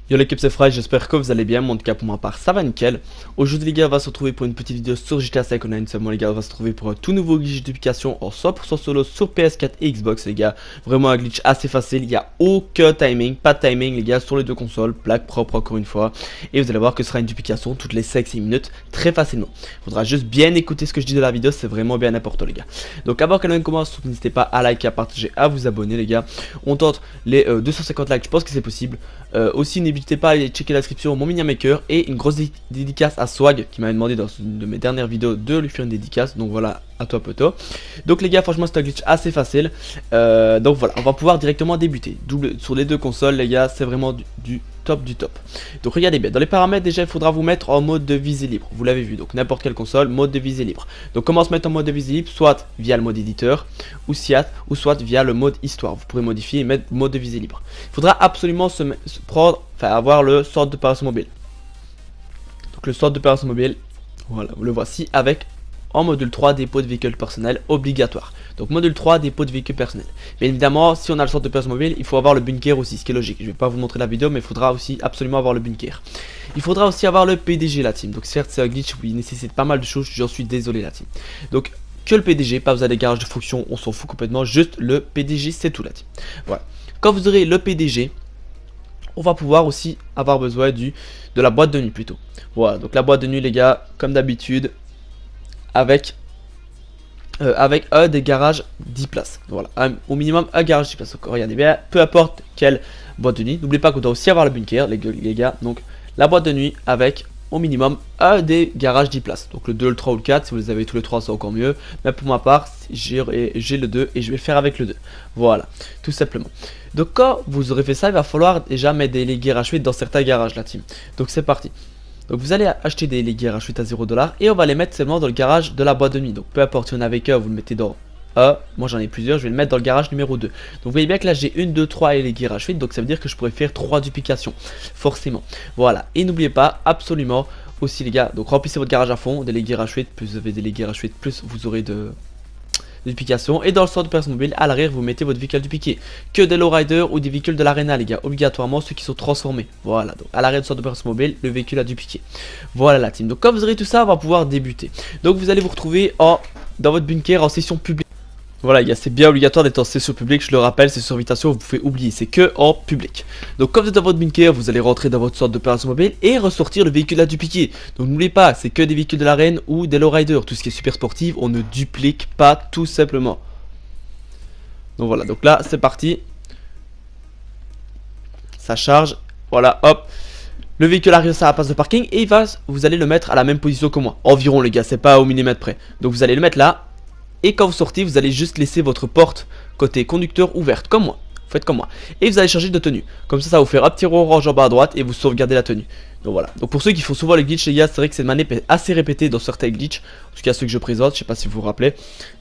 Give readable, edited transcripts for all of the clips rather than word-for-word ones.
Yo l'équipe, c'est Fry, j'espère que vous allez bien, moi en tout cas pour ma part ça va nickel. Aujourd'hui les gars, on va se retrouver pour une petite vidéo sur GTA 5 Online. Seulement les gars, on va se retrouver pour un tout nouveau glitch d'application en 100% solo sur PS4 et Xbox les gars. Vraiment un glitch assez facile, il n'y a aucun timing, pas de timing les gars sur les deux consoles, plaque propre encore une fois. Et vous allez voir que ce sera une duplication toutes les 5-6 minutes très facilement. Il faudra juste bien écouter ce que je dis de la vidéo, c'est vraiment bien important les gars. Donc avant que l'on commence, n'hésitez pas à liker, à partager, à vous abonner les gars. On tente les 250 likes, je pense que c'est possible. Aussi n'hésitez pas à aller checker la description mon mini maker et une grosse dédicace à Swag qui m'avait demandé dans une de mes dernières vidéos de lui faire une dédicace. Donc voilà, à toi poto. Donc les gars, franchement c'est un glitch assez facile. Donc voilà, on va pouvoir directement débuter. Double sur les deux consoles les gars, c'est vraiment du top du top. Donc regardez bien, dans les paramètres déjà il faudra vous mettre en mode de visée libre. Vous l'avez vu, donc n'importe quelle console, mode de visée libre. Donc comment se mettre en mode de visée libre? Soit via le mode éditeur ou soit via le mode histoire. Vous pourrez modifier et mettre mode de visée libre. Il faudra absolument avoir le sort d'opération mobile. Donc le sort d'opération mobile, voilà, vous le voici avec en module 3 dépôt de véhicules personnels obligatoire. Donc module 3 dépôt de véhicules personnels. Bien évidemment, si on a le sort d'opération mobile, il faut avoir le bunker aussi, ce qui est logique. Je vais pas vous montrer la vidéo, mais il faudra aussi absolument avoir le bunker. Il faudra aussi avoir le PDG la team. Donc certes c'est un glitch où il nécessite pas mal de choses, j'en suis désolé la team. Donc que le PDG, pas besoin des garages de fonction, on s'en fout complètement, juste le PDG c'est tout la team. Voilà. Quand vous aurez le PDG, on va pouvoir aussi avoir besoin de la boîte de nuit plutôt. Voilà, donc la boîte de nuit les gars, comme d'habitude, avec un des garages 10 places. Voilà, au minimum un garage 10 places. Donc regardez bien, peu importe quelle boîte de nuit. N'oubliez pas qu'on doit aussi avoir le bunker les gars. Donc la boîte de nuit avec au minimum un des garages 10 places. Donc le 2, le 3 ou le 4, si vous les avez tous les 3 c'est encore mieux. Mais pour ma part, j'ai le 2 et je vais le faire avec le 2. Voilà, tout simplement. Donc quand vous aurez fait ça, il va falloir déjà mettre des légués rachoués dans certains garages la team. Donc c'est parti. Donc vous allez acheter des légués rachoués à 0$ et on va les mettre seulement dans le garage de la boîte de nuit. Donc peu importe si on a avec un, vous le mettez dans moi j'en ai plusieurs, je vais le mettre dans le garage numéro 2. Donc vous voyez bien que là j'ai 1, 2, 3 et les légués rachoués. Donc ça veut dire que je pourrais faire 3 duplications. Forcément. Voilà. Et n'oubliez pas absolument aussi les gars, donc remplissez votre garage à fond, des légués rachoués, plus vous avez des légués rachoués, plus vous aurez de duplication. Et dans le sort de personne mobile, à l'arrière vous mettez votre véhicule dupliqué. Que des lowriders ou des véhicules de l'arena les gars, obligatoirement ceux qui sont transformés. Voilà, donc à l'arrière du sort de personne mobile, le véhicule à dupliquer. Voilà la team. Donc quand vous aurez tout ça, on va pouvoir débuter. Donc vous allez vous retrouver dans votre bunker en session publique. Voilà, c'est bien obligatoire d'être en session publique, je le rappelle, c'est sur invitation, vous pouvez oublier, c'est que en public. Donc quand vous êtes dans votre bunker, vous allez rentrer dans votre sorte d'opération mobile et ressortir le véhicule à dupliquer. Donc n'oubliez pas, c'est que des véhicules de l'arène ou des lowriders, tout ce qui est super sportif, on ne duplique pas tout simplement. Donc voilà, donc là c'est parti. Ça charge, voilà, hop. Le véhicule arrive à la place de parking et vous allez le mettre à la même position que moi. Environ les gars, c'est pas au millimètre près. Donc vous allez le mettre là. Et quand vous sortez, vous allez juste laisser votre porte côté conducteur ouverte, comme moi. Faites comme moi. Et vous allez changer de tenue. Comme ça va vous faire un petit rond orange en bas à droite et vous sauvegardez la tenue. Donc voilà. Donc pour ceux qui font souvent les glitch, les gars, c'est vrai que cette manip est assez répétée dans certains glitch. En tout cas, ceux que je présente, je sais pas si vous vous rappelez.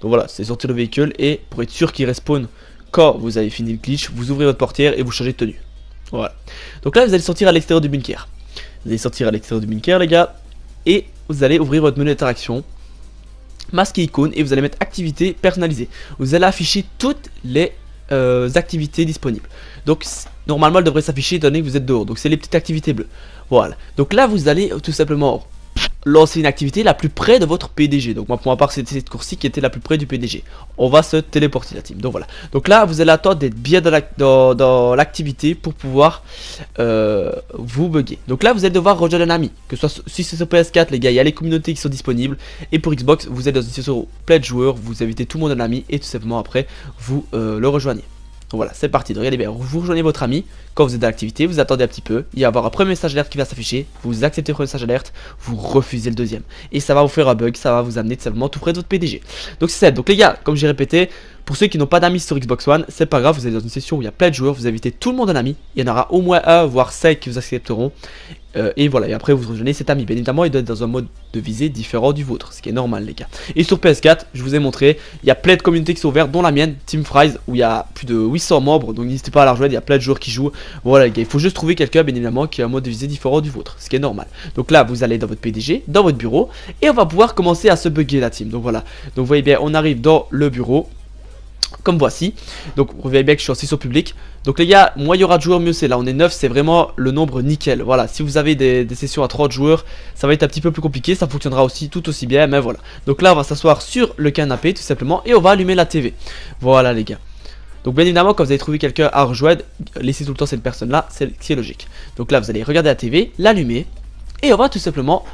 Donc voilà, c'est sortir le véhicule et pour être sûr qu'il respawn quand vous avez fini le glitch, vous ouvrez votre portière et vous changez de tenue. Voilà. Donc là, vous allez sortir à l'extérieur du bunker. Vous allez sortir à l'extérieur du bunker, les gars. Et vous allez ouvrir votre menu d'interaction. Masque et icône et vous allez mettre activité personnalisée. Vous allez afficher toutes les activités disponibles. Donc normalement elle devrait s'afficher étant donné que vous êtes dehors. Donc c'est les petites activités bleues. Voilà. Donc là vous allez tout simplement lancer une activité la plus près de votre PDG. Donc moi pour ma part c'était cette course-ci qui était la plus près du PDG. On va se téléporter la team. Donc voilà. Donc là vous allez attendre d'être bien dans l'activité pour pouvoir vous bugger. Donc là vous allez devoir rejoindre un ami. Que ce soit si c'est sur PS4 les gars, il y a les communautés qui sont disponibles. Et pour Xbox vous êtes dans une session plein de joueurs, vous invitez tout le monde un ami et tout simplement après vous le rejoignez. Donc voilà, c'est parti. Donc regardez bien, vous rejoignez votre ami. Quand vous êtes dans l'activité, vous attendez un petit peu. Il va y avoir un premier message alerte qui va s'afficher. Vous acceptez le premier message alerte, vous refusez le deuxième. Et ça va vous faire un bug, ça va vous amener tout simplement tout près de votre PDG. Donc c'est ça. Donc les gars, comme j'ai répété, pour ceux qui n'ont pas d'amis sur Xbox One, c'est pas grave, vous êtes dans une session où il y a plein de joueurs, vous invitez tout le monde un ami. Il y en aura au moins un, voire 5 qui vous accepteront. Et voilà, et après vous rejoignez cet ami. Bien évidemment, il doit être dans un mode de visée différent du vôtre, ce qui est normal, les gars. Et sur PS4, je vous ai montré, il y a plein de communautés qui sont ouvertes, dont la mienne, Team Fries, où il y a plus de 800 membres. Donc n'hésitez pas à la rejoindre, il y a plein de joueurs qui jouent. Voilà, les gars, il faut juste trouver quelqu'un, bien évidemment, qui a un mode de visée différent du vôtre, ce qui est normal. Donc là, vous allez dans votre PDG, dans votre bureau, et on va pouvoir commencer à se bugger la team. Donc voilà, donc vous voyez bien, on arrive dans le bureau. comme voici. Donc vous voyez bien que je suis aussi sur public. Donc les gars, moins il y aura de joueurs, mieux c'est. Là on est 9, c'est vraiment le nombre nickel. Voilà, si vous avez des sessions à 30 joueurs, ça va être un petit peu plus compliqué. Ça fonctionnera aussi tout aussi bien, mais voilà. Donc là on va s'asseoir sur le canapé tout simplement et on va allumer la TV. Voilà les gars. Donc bien évidemment quand vous avez trouvé quelqu'un à rejoindre, laissez tout le temps cette personne là, c'est logique. Donc là vous allez regarder la TV, l'allumer. Et on va tout simplement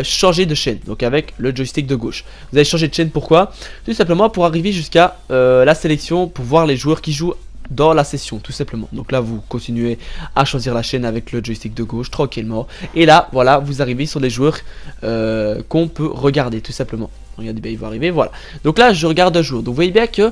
changer de chaîne, donc avec le joystick de gauche. Vous allez changer de chaîne, pourquoi? Tout simplement pour arriver jusqu'à la sélection, pour voir les joueurs qui jouent dans la session, tout simplement. Donc là vous continuez à choisir la chaîne avec le joystick de gauche, tranquillement. Et là, voilà, vous arrivez sur les joueurs qu'on peut regarder, tout simplement. Regardez bien, il va arriver, voilà. Donc là, je regarde un joueur. Donc vous voyez bien que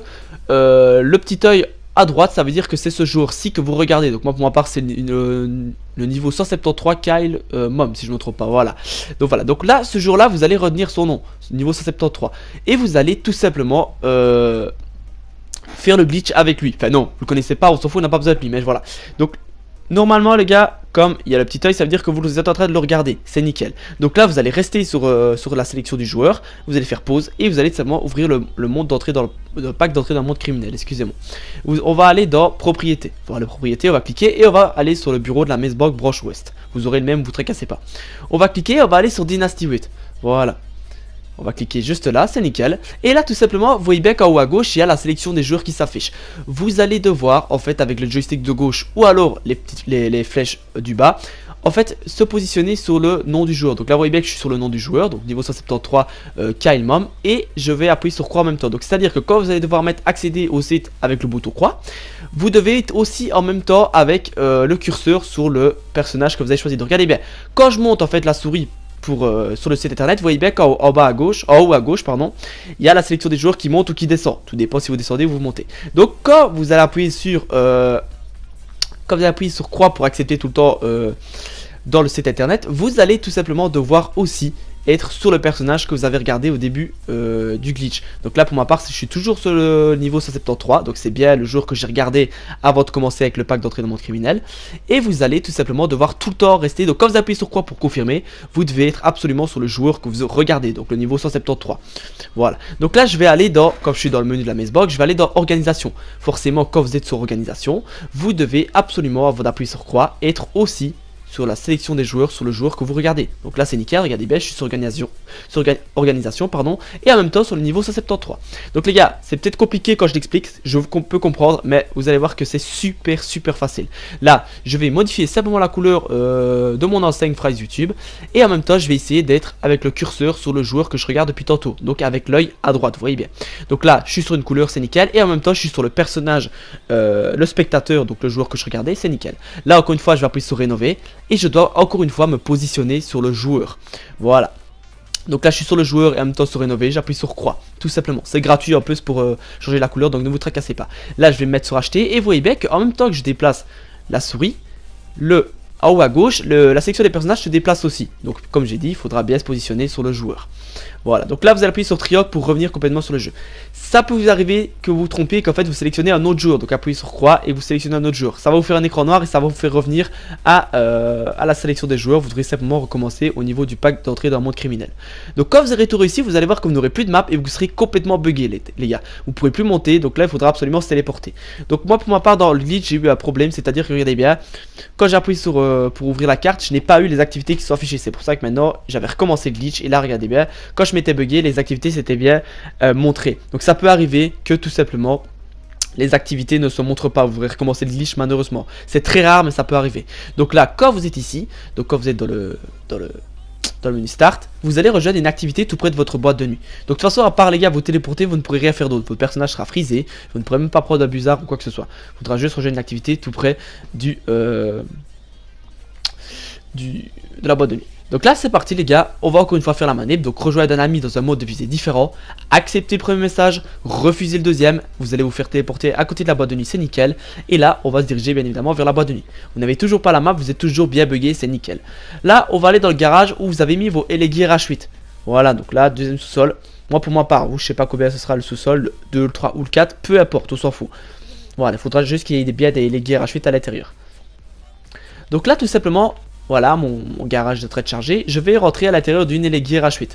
le petit œil à droite, ça veut dire que c'est ce joueur-ci que vous regardez. Donc moi pour ma part c'est le niveau 173 Kyle Mom, si je ne me trompe pas, voilà. Donc voilà, donc là ce jour-là vous allez retenir son nom, niveau 173. Et vous allez tout simplement faire le glitch avec lui. Enfin non, vous le connaissez pas, on s'en fout, on n'a pas besoin de lui, mais voilà. Donc normalement les gars, comme il y a le petit œil, ça veut dire que vous êtes en train de le regarder, c'est nickel. Donc là vous allez rester sur la sélection du joueur, vous allez faire pause et vous allez simplement ouvrir le monde d'entrée dans le pack d'entrée dans le monde criminel, excusez-moi. On va aller dans propriété, voilà le propriété, on va cliquer et on va aller sur le bureau de la Messbox Branch Ouest. Vous aurez le même, vous tracassez pas. On va cliquer, on va aller sur Dynasty 8, voilà. On va cliquer juste là, c'est nickel. Et là tout simplement, vous voyez bien qu'en haut à gauche, il y a la sélection des joueurs qui s'affiche. Vous allez devoir, en fait, avec le joystick de gauche ou alors les flèches du bas, en fait, se positionner sur le nom du joueur. Donc là, vous voyez bien que je suis sur le nom du joueur, donc niveau 173, Kyle Mom, et je vais appuyer sur croix en même temps. Donc c'est-à-dire que quand vous allez devoir mettre accéder au site avec le bouton croix, vous devez être aussi en même temps avec le curseur sur le personnage que vous avez choisi. Donc regardez bien, quand je monte en fait la souris sur le site internet, vous voyez bien qu'en bas à gauche, en haut à gauche, pardon, il y a la sélection des joueurs qui monte ou qui descend. Tout dépend si vous descendez ou vous montez. Donc quand vous allez appuyer sur croix pour accepter tout le temps dans le site internet, vous allez tout simplement devoir aussi être sur le personnage que vous avez regardé au début du glitch. Donc là pour ma part je suis toujours sur le niveau 173, donc c'est bien le jour que j'ai regardé avant de commencer avec le pack d'entrée dans le monde criminel. Et vous allez tout simplement devoir tout le temps rester, donc quand vous appuyez sur croix pour confirmer, vous devez être absolument sur le joueur que vous regardez, donc le niveau 173. Voilà, donc là je vais aller dans, comme je suis dans le menu de la Messbox, je vais aller dans organisation. Forcément quand vous êtes sur organisation, vous devez absolument, avant d'appuyer sur croix, être aussi sur la sélection des joueurs, sur le joueur que vous regardez. Donc là c'est nickel, regardez bien, je suis sur organisation, pardon, et en même temps sur le niveau 173. Donc les gars, c'est peut-être compliqué quand je l'explique, je peux comprendre, mais vous allez voir que c'est super facile. Là, je vais modifier simplement la couleur de mon enseigne Fries YouTube, et en même temps je vais essayer d'être avec le curseur sur le joueur que je regarde depuis tantôt, donc avec l'œil à droite, vous voyez bien. Donc là, je suis sur une couleur, c'est nickel, et en même temps je suis sur le personnage, le spectateur, donc le joueur que je regardais, c'est nickel. Là encore une fois, je vais appuyer sur rénover, et je dois encore une fois me positionner sur le joueur. Voilà. Donc là je suis sur le joueur et en même temps sur rénover, j'appuie sur croix, tout simplement. C'est gratuit en plus pour changer la couleur, donc ne vous tracassez pas. Là je vais me mettre sur acheter et vous voyez bien qu'en même temps que je déplace la souris, en haut à gauche, la section des personnages se déplace aussi. Donc comme j'ai dit, il faudra bien se positionner sur le joueur. Voilà, donc là vous allez appuyer sur triangle pour revenir complètement sur le jeu. Ça peut vous arriver que vous vous trompiez et qu'en fait vous sélectionnez un autre joueur. Donc appuyez sur croix et vous sélectionnez un autre joueur. Ça va vous faire un écran noir et ça va vous faire revenir à la sélection des joueurs. Vous devrez simplement recommencer au niveau du pack d'entrée dans le monde criminel. Donc quand vous aurez tout réussi, vous allez voir que vous n'aurez plus de map et vous serez complètement buggé les gars. Vous ne pourrez plus monter, donc là il faudra absolument se téléporter. Donc moi pour ma part dans le glitch j'ai eu un problème, c'est-à-dire que regardez bien, quand j'ai appuyé sur pour ouvrir la carte, je n'ai pas eu les activités qui sont affichées. C'est pour ça que maintenant j'avais recommencé le glitch et là regardez bien, quand je m'étais bugué, les activités s'étaient bien montrées. Donc ça peut arriver que tout simplement les activités ne se montrent pas. Vous pourrez recommencer le glitch malheureusement. C'est très rare mais ça peut arriver. Donc là quand vous êtes ici, donc quand vous êtes dans le menu start, vous allez rejoindre une activité tout près de votre boîte de nuit. Donc de toute façon, à part les gars vous téléporter, vous ne pourrez rien faire d'autre. Votre personnage sera frisé, vous ne pourrez même pas prendre un bizarre ou quoi que ce soit. Il faudra juste rejoindre une activité tout près de la boîte de nuit. Donc là c'est parti les gars, on va encore une fois faire la manip. Donc rejoindre un ami dans un mode de visée différent, accepter le premier message, refuser le deuxième, vous allez vous faire téléporter à côté de la boîte de nuit, c'est nickel. Et là on va se diriger bien évidemment vers la boîte de nuit. Vous n'avez toujours pas la map, vous êtes toujours bien bugué, c'est nickel. Là on va aller dans le garage où vous avez mis vos Elegear H8. Voilà, donc là deuxième sous-sol. Moi pour ma part, je sais pas combien ce sera le sous-sol, le 2, le 3 ou le 4, peu importe, on s'en fout. Voilà, il faudra juste qu'il y ait bien des Elegear H8 à l'intérieur. Donc là tout simplement, Voilà, mon garage de traite chargé. Je vais rentrer à l'intérieur d'une Elegir H8.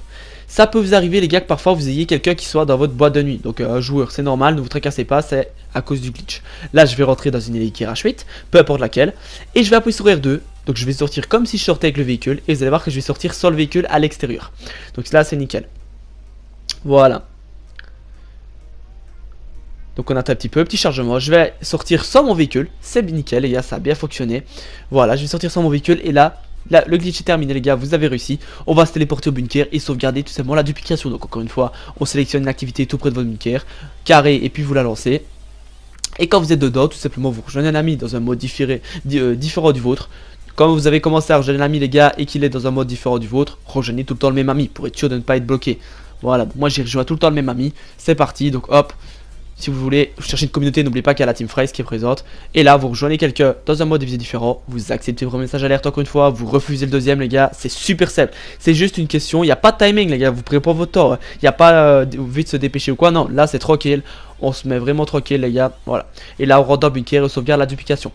Ça peut vous arriver les gars que parfois vous ayez quelqu'un qui soit dans votre boîte de nuit. Donc un joueur, c'est normal, ne vous tracassez pas, c'est à cause du glitch. Là je vais rentrer dans une Elegir H8, peu importe laquelle. Et je vais appuyer sur R2. Donc je vais sortir comme si je sortais avec le véhicule. Et vous allez voir que je vais sortir sans le véhicule à l'extérieur. Donc là c'est nickel. Voilà. Donc on attend un petit chargement, je vais sortir sans mon véhicule, c'est nickel les gars, ça a bien fonctionné. Voilà, je vais sortir sans mon véhicule et là, le glitch est terminé les gars, vous avez réussi. On va se téléporter au bunker et sauvegarder tout simplement la duplication. Donc encore une fois, on sélectionne une activité tout près de votre bunker, carré et puis vous la lancez. Et quand vous êtes dedans, tout simplement vous rejoignez un ami dans un mode différent du vôtre. Quand vous avez commencé à rejoindre un ami les gars et qu'il est dans un mode différent du vôtre, rejoignez tout le temps le même ami pour être sûr de ne pas être bloqué. Voilà, moi j'ai rejoint tout le temps le même ami, c'est parti, donc hop. Si vous voulez chercher une communauté, n'oubliez pas qu'il y a la Team Phrase qui est présente. Et là, vous rejoignez quelqu'un dans un mode de visée différent. Vous acceptez le premier message alerte encore une fois. Vous refusez le deuxième, les gars. C'est super simple. C'est juste une question. Il n'y a pas de timing, les gars. Vous prenez pas votre temps. Il n'y a pas vite se dépêcher ou quoi. Non, là, c'est tranquille. On se met vraiment tranquille les gars, voilà. Et là on rentre dans le bunker et on sauvegarde la duplication.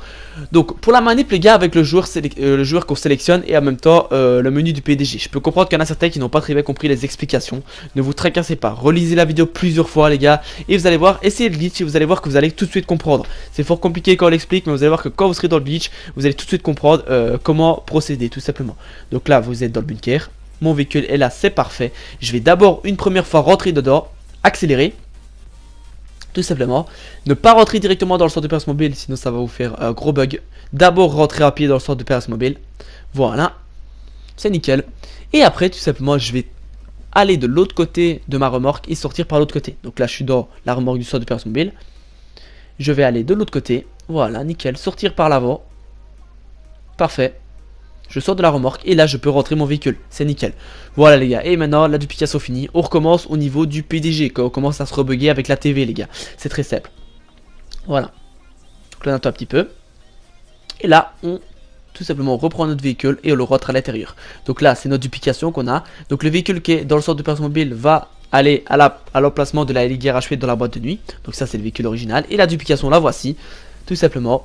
Donc pour la manip les gars avec le joueur qu'on sélectionne et en même temps le menu du PDG. Je peux comprendre qu'il y en a certains qui n'ont pas très bien compris les explications. Ne vous tracassez pas, relisez la vidéo plusieurs fois les gars. Et vous allez voir, essayez le glitch et vous allez voir que vous allez tout de suite comprendre. C'est fort compliqué quand on l'explique, mais vous allez voir que quand vous serez dans le glitch, vous allez tout de suite comprendre comment procéder tout simplement. Donc là vous êtes dans le bunker, mon véhicule est là, c'est parfait. Je vais d'abord une première fois rentrer dedans, accélérer. Tout simplement, ne pas rentrer directement dans le centre de perce mobile, sinon ça va vous faire un gros bug. D'abord rentrer à pied dans le centre de perce mobile. Voilà, c'est nickel. Et après, tout simplement, je vais aller de l'autre côté de ma remorque et sortir par l'autre côté. Donc là, je suis dans la remorque du centre de perce mobile. Je vais aller de l'autre côté. Voilà, nickel. Sortir par l'avant. Parfait. Je sors de la remorque et là je peux rentrer mon véhicule, c'est nickel. Voilà les gars, et maintenant la duplication finie, on recommence au niveau du PDG, quand on commence à se rebugger avec la TV les gars, c'est très simple. Voilà, donc là on attend un petit peu, et là on tout simplement reprend notre véhicule et on le rentre à l'intérieur. Donc là c'est notre duplication qu'on a, donc le véhicule qui est dans le centre de perce mobile va aller à l'emplacement de la Elegir H8 dans la boîte de nuit, donc ça c'est le véhicule original, et la duplication la voici, tout simplement.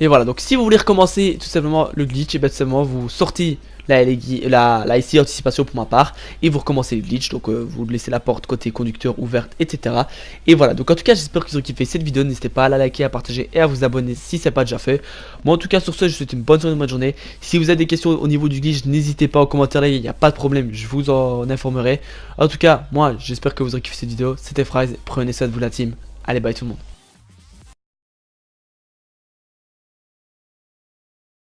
Et voilà, donc si vous voulez recommencer tout simplement le glitch, et bien tout simplement vous sortez la IC anticipation pour ma part, et vous recommencez le glitch, donc vous laissez la porte côté conducteur ouverte, etc. Et voilà, donc en tout cas j'espère que vous avez kiffé cette vidéo, n'hésitez pas à la liker, à partager et à vous abonner si ce n'est pas déjà fait. Moi en tout cas sur ce, je vous souhaite une bonne journée. Si vous avez des questions au niveau du glitch, n'hésitez pas en commentaire, il n'y a pas de problème, je vous en informerai. En tout cas, moi j'espère que vous avez kiffé cette vidéo, c'était Fryz, prenez soin de vous la team, allez bye tout le monde.